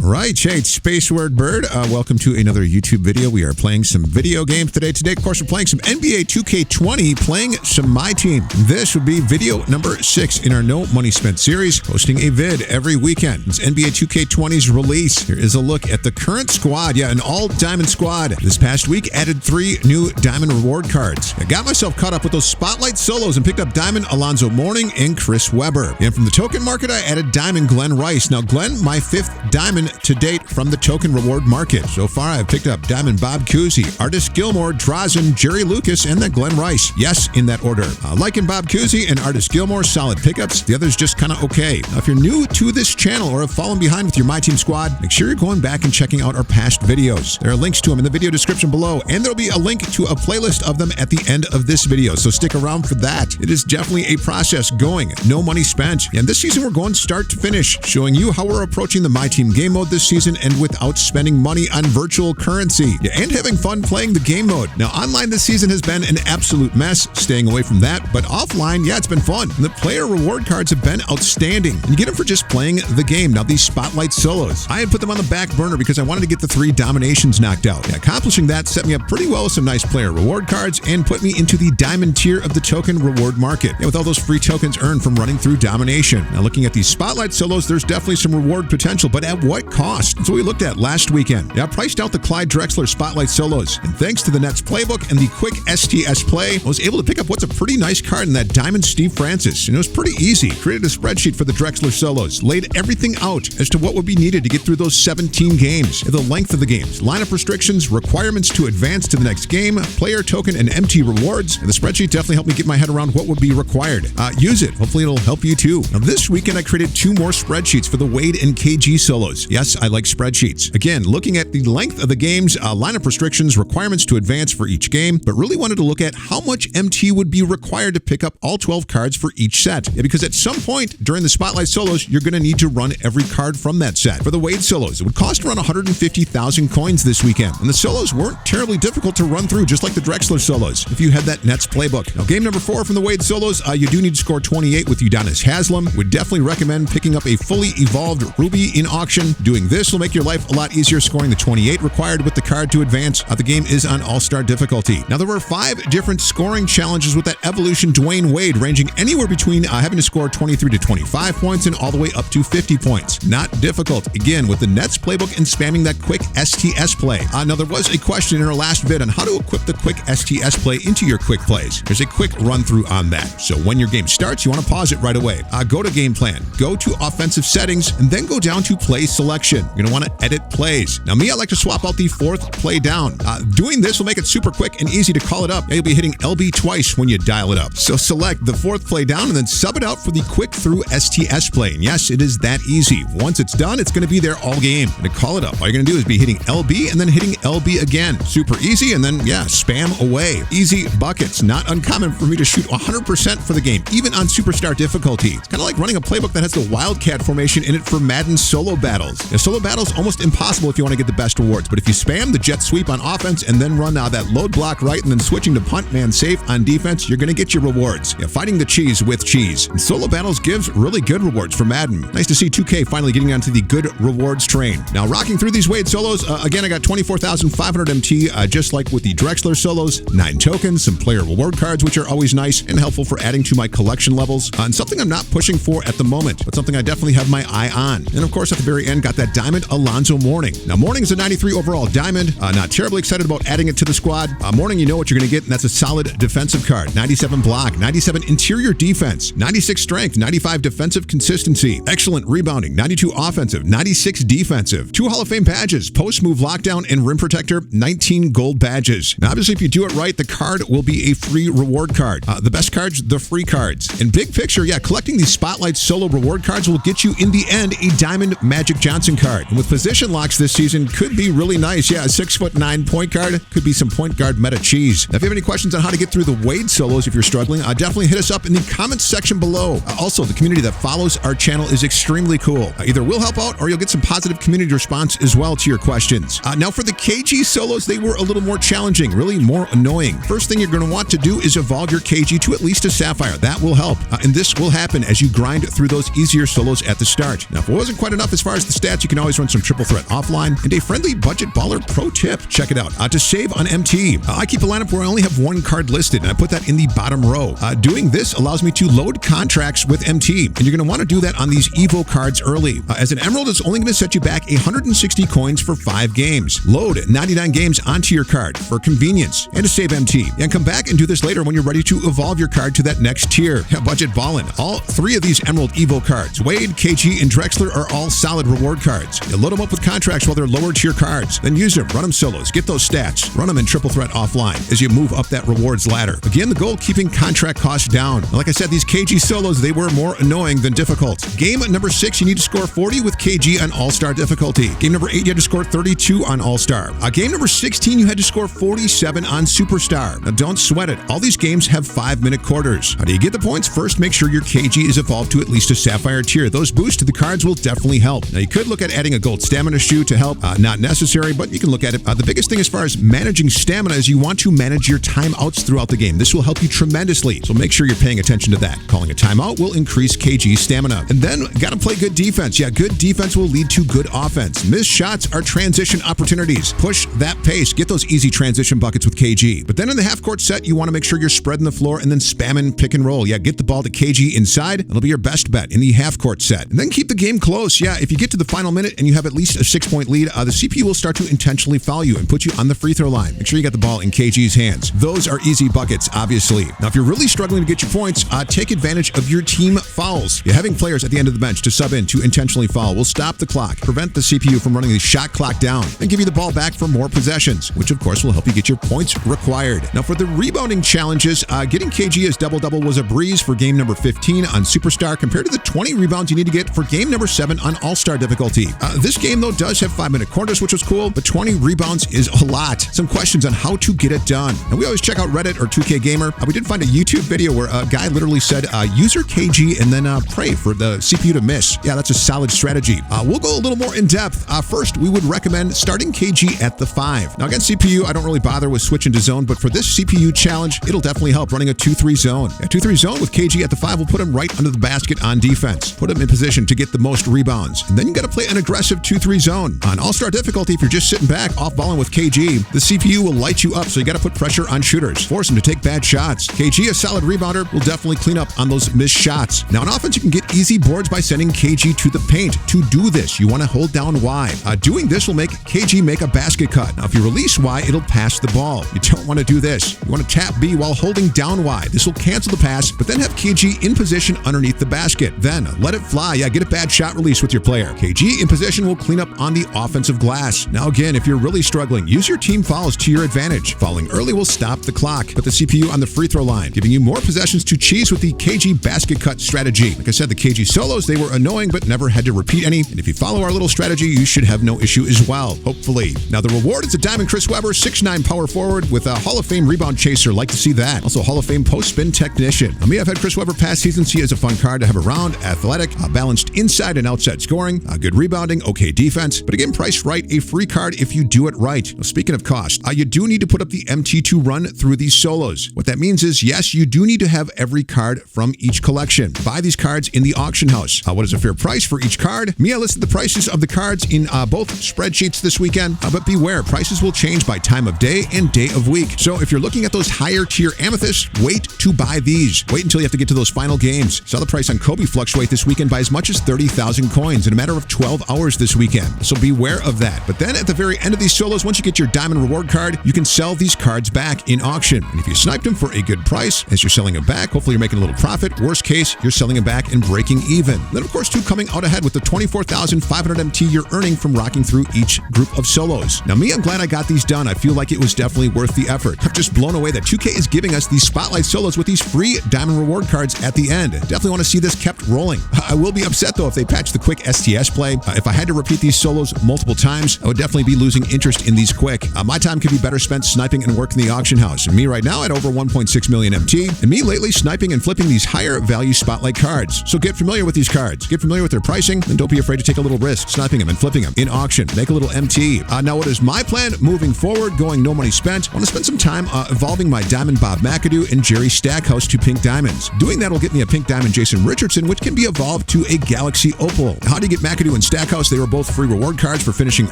Right, hey, it's Space Word Bird. Welcome to another YouTube video. We are playing some video games today. Today, of course, we're playing some NBA 2K20, playing some My Team. This would be video number 6 in our No Money Spent series, posting a vid every weekend. It's NBA 2K20's release. Here is a look at the current squad. Yeah, an all-diamond squad. This past week, added 3 new diamond reward cards. I got myself caught up with those spotlight solos and picked up diamond Alonzo Mourning and Chris Webber. And from the token market, I added diamond Glenn Rice. Now, Glenn, my 5th diamond to date from the token reward market. So far, I've picked up diamond Bob Cousy, Artist Gilmore, Drazen, Jerry Lucas, and then Glenn Rice. Yes, in that order. Liking Bob Cousy and Artist Gilmore, solid pickups. The others just kind of okay. Now, if you're new to this channel or have fallen behind with your My Team squad, make sure you're going back and checking out our past videos. There are links to them in the video description below, and there'll be a link to a playlist of them at the end of this video. So stick around for that. It is definitely a process going. No money spent. And this season, we're going start to finish, showing you how we're approaching the My Team game mode this season and without spending money on virtual currency. Yeah, and having fun playing the game mode. Now, online this season has been an absolute mess, staying away from that, but offline, yeah, it's been fun. And the player reward cards have been outstanding. And you get them for just playing the game. Now, these spotlight solos, I had put them on the back burner because I wanted to get the 3 dominations knocked out. Yeah, accomplishing that set me up pretty well with some nice player reward cards and put me into the diamond tier of the token reward market. Yeah, with all those free tokens earned from running through domination. Now, looking at these spotlight solos, there's definitely some reward potential, but at what cost? That's what we looked at last weekend. Yeah, I priced out the Clyde Drexler spotlight solos, and thanks to the Nets Playbook and the quick STS play, I was able to pick up what's a pretty nice card in that diamond Steve Francis, and it was pretty easy. Created a spreadsheet for the Drexler solos, laid everything out as to what would be needed to get through those 17 games, the length of the games, lineup restrictions, requirements to advance to the next game, player token and MT rewards, and the spreadsheet definitely helped me get my head around what would be required. Use it. Hopefully it'll help you too. Now this weekend I created 2 more spreadsheets for the Wade and Cagey solos. Yes, I like spreadsheets. Again, looking at the length of the games, lineup restrictions, requirements to advance for each game, but really wanted to look at how much MT would be required to pick up all 12 cards for each set. Yeah, because at some point during the spotlight solos, you're going to need to run every card from that set. For the Wade solos, it would cost around 150,000 coins this weekend, and the solos weren't terribly difficult to run through, just like the Drexler solos, if you had that Nets Playbook. Now, game number 4 from the Wade solos, you do need to score 28 with Udonis Haslem. Would definitely recommend picking up a fully evolved Ruby in auction. Doing this will make your life a lot easier, scoring the 28 required with the card to advance. The game is on all-star difficulty. Now, there were 5 different scoring challenges with that Evolution Dwayne Wade, ranging anywhere between having to score 23 to 25 points and all the way up to 50 points. Not difficult, again, with the Nets Playbook and spamming that quick STS play. Now, there was a question in our last vid on how to equip the quick STS play into your quick plays. There's a quick run-through on that. So when your game starts, you want to pause it right away. Go to game plan, go to offensive settings, and then go down to play selection. You're going to want to edit plays. Now, me, I like to swap out the 4th play down. Doing this will make it super quick and easy to call it up. You'll be hitting LB twice when you dial it up. So select the 4th play down and then sub it out for the quick through STS play. And yes, it is that easy. Once it's done, it's going to be there all game. And to call it up, all you're going to do is be hitting LB and then hitting LB again. Super easy, and then, yeah, spam away. Easy buckets. Not uncommon for me to shoot 100% for the game, even on superstar difficulty. It's kind of like running a playbook that has the Wildcat formation in it for Madden solo battles. Now, solo battles almost impossible if you want to get the best rewards, but if you spam the jet sweep on offense and then run that load block right and then switching to punt man safe on defense, you're going to get your rewards. Yeah, fighting the cheese with cheese. And solo battles gives really good rewards for Madden. Nice to see 2K finally getting onto the good rewards train. Now, rocking through these Wade solos, again, I got 24,500 MT, just like with the Drexler solos, 9 tokens, some player reward cards, which are always nice and helpful for adding to my collection levels, and something I'm not pushing for at the moment, but something I definitely have my eye on. And of course, at the very end, got that diamond Alonzo Mourning. Now, Mourning is a 93 overall diamond. Not terribly excited about adding it to the squad. Mourning, you know what you're going to get, and that's a solid defensive card. 97 block, 97 interior defense, 96 strength, 95 defensive consistency, excellent rebounding, 92 offensive, 96 defensive, 2 Hall of Fame badges, post move lockdown and rim protector, 19 gold badges. Now, obviously, if you do it right, the card will be a free reward card. The best cards, the free cards. In big picture, yeah, collecting these spotlight solo reward cards will get you in the end a diamond Magic Johnson card. And with position locks this season, could be really nice. Yeah, a 6'9" point guard could be some point guard meta cheese. Now, if you have any questions on how to get through the Wade solos, if you're struggling, definitely hit us up in the comments section below. Also, the community that follows our channel is extremely cool. Either we'll help out or you'll get some positive community response as well to your questions. Now, for the Cagey solos, they were a little more challenging, really more annoying. First thing you're going to want to do is evolve your Cagey to at least a Sapphire. That will help. And this will happen as you grind through those easier solos at the start. Now, if it wasn't quite enough as far as the stats stats, you can always run some triple threat offline, and a friendly budget baller pro tip. Check it out. To save on MT, I keep a lineup where I only have one card listed, and I put that in the bottom row. Doing this allows me to load contracts with MT, and you're going to want to do that on these Evo cards early. As an Emerald, it's only going to set you back 160 coins for 5 games. Load 99 games onto your card for convenience and to save MT. And come back and do this later when you're ready to evolve your card to that next tier. Budget ballin'. All 3 of these Emerald Evo cards, Wade, Cagey, and Drexler, are all solid reward cards. You load them up with contracts while they're lower tier cards. Then use them, run them solos, get those stats, run them in triple threat offline as you move up that rewards ladder. Again, the goal, keeping contract costs down. Like I said, these Cagey solos, they were more annoying than difficult. Game number 6, you need to score 40 with Cagey on All-Star difficulty. Game number 8, you had to score 32 on All-Star. Game number 16, you had to score 47 on Superstar. Now, don't sweat it. All these games have 5-minute quarters. How do you get the points? First, make sure your Cagey is evolved to at least a Sapphire tier. Those boosts to the cards will definitely help. Now, you could look at adding a gold stamina shoe to help. Not necessary, but you can look at it. The biggest thing as far as managing stamina is you want to manage your timeouts throughout the game. This will help you tremendously, so make sure you're paying attention to that. Calling a timeout will increase Cagey's stamina. And then, gotta play good defense. Yeah, good defense will lead to good offense. Missed shots are transition opportunities. Push that pace. Get those easy transition buckets with Cagey. But then in the half-court set, you want to make sure you're spreading the floor and then spamming pick and roll. Yeah, get the ball to Cagey inside. It'll be your best bet in the half-court set. And then keep the game close. Yeah, if you get to the final minute and you have at least a 6-point lead, the CPU will start to intentionally foul you and put you on the free throw line. Make sure you got the ball in Cagey's hands. Those are easy buckets, obviously. Now, if you're really struggling to get your points, take advantage of your team fouls. You're having players at the end of the bench to sub in to intentionally foul will stop the clock, prevent the CPU from running the shot clock down, and give you the ball back for more possessions, which of course will help you get your points required. Now, for the rebounding challenges, getting Cagey as double-double was a breeze for game number 15 on Superstar compared to the 20 rebounds you need to get for game number 7 on All-Star difficulty. This game, though, does have 5-minute quarters, which was cool, but 20 rebounds is a lot. Some questions on how to get it done. And we always check out Reddit or 2K Gamer. We did find a YouTube video where a guy literally said, use your Cagey and then pray for the CPU to miss. Yeah, that's a solid strategy. We'll go a little more in depth. First, we would recommend starting Cagey at the 5. Now, against CPU, I don't really bother with switching to zone, but for this CPU challenge, it'll definitely help running a 2-3 zone. A 2-3 zone with Cagey at the 5 will put him right under the basket on defense. Put him in position to get the most rebounds. And then you got to play an aggressive 2-3 zone. On All-Star difficulty, if you're just sitting back, off-balling with Cagey, the CPU will light you up, so you got to put pressure on shooters. Force them to take bad shots. Cagey, a solid rebounder, will definitely clean up on those missed shots. Now, on offense, you can get easy boards by sending Cagey to the paint. To do this, you want to hold down Y. Doing this will make Cagey make a basket cut. Now, if you release Y, it'll pass the ball. You don't want to do this. You want to tap B while holding down Y. This will cancel the pass, but then have Cagey in position underneath the basket. Then let it fly. Yeah, get a bad shot release with your player. Cagey in position will clean up on the offensive glass. Now, again, if you're really struggling, use your team fouls to your advantage. Fouling early will stop the clock. Put the CPU on the free throw line, giving you more possessions to cheese with the Cagey basket cut strategy. Like I said, the Cagey solos, they were annoying, but never had to repeat any. And if you follow our little strategy, you should have no issue as well, hopefully. Now, the reward is a Diamond Chris Webber, 6'9" power forward with a Hall of Fame rebound chaser. Like to see that. Also, Hall of Fame post-spin technician. Now, me, I've had Chris Webber past seasons. He is a fun card to have around. Athletic, balanced inside and outside scoring, good rebounding, okay defense. But again, priced right, a free card if you do it right. Now, speaking of cost, you do need to put up the MT to run through these solos. What that means is, yes, you do need to have every card from each collection. Buy these cards in the auction house. What is a fair price for each card? Mia listed the prices of the cards in both spreadsheets this weekend, but beware, prices will change by time of day and day of week. So if you're looking at those higher tier amethysts, wait to buy these. Wait until you have to get to those final games. Saw the price on Kobe fluctuate this weekend by as much as 30,000 coins in a matter of 12 hours this weekend. So beware of that. But then at the very end of these solos, once you get your diamond reward card, you can sell these cards back in auction. And if you sniped them for a good price, as you're selling them back, hopefully you're making a little profit. Worst case, you're selling them back and breaking even. Then of course, two coming out ahead with the 24,500 MT you're earning from rocking through each group of solos. Now me, I'm glad I got these done. I feel like it was definitely worth the effort. I'm just blown away that 2K is giving us these spotlight solos with these free diamond reward cards at the end. Definitely want to see this kept rolling. I will be upset though if they patch the quick STS play. If I had to repeat these solos multiple times, I would definitely be losing interest in these quick. My time could be better spent sniping and working the auction house. And me right now at over 1.6 million MT, and me lately sniping and flipping these higher value spotlight cards. So get familiar with these cards, get familiar with their pricing, and don't be afraid to take a little risk sniping them and flipping them in auction. Make a little MT. Now what is my plan moving forward, going no money spent? I want to spend some time evolving my Diamond Bob McAdoo and Jerry Stackhouse to pink diamonds. Doing that will get me a pink diamond Jason Richardson, which can be evolved to a Galaxy Opal. How do you get McAdoo and and Stackhouse, they were both free reward cards for finishing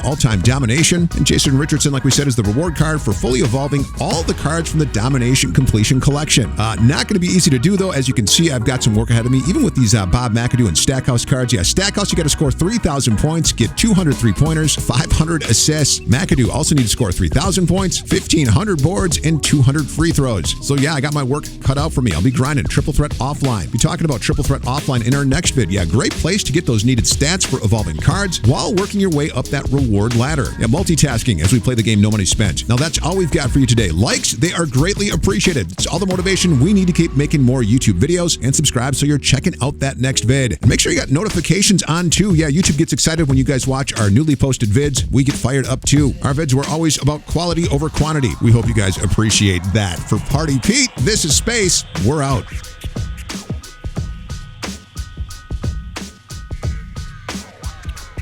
all-time domination. And Jason Richardson, like we said, is the reward card for fully evolving all the cards from the Domination Completion Collection. Not going to be easy to do, though. As you can see, I've got some work ahead of me, even with these Bob McAdoo and Stackhouse cards. Yeah, Stackhouse, you got to score 3,000 points, get 200 3-pointers, 500 assists. McAdoo also need to score 3,000 points, 1,500 boards, and 200 free throws. So yeah, I got my work cut out for me. I'll be grinding Triple Threat Offline. Be talking about Triple Threat Offline in our next vid. Yeah, great place to get those needed stats for evolving cards while working your way up that reward ladder. Yeah, multitasking as we play the game No Money Spent. Now that's all we've got for you today. Likes, they are greatly appreciated. It's all the motivation we need to keep making more YouTube videos, and subscribe so you're checking out that next vid. And make sure you got notifications on too. Yeah, YouTube gets excited when you guys watch our newly posted vids. We get fired up too. Our vids were always about quality over quantity. We hope you guys appreciate that. For Party Pete, this is Space. We're out.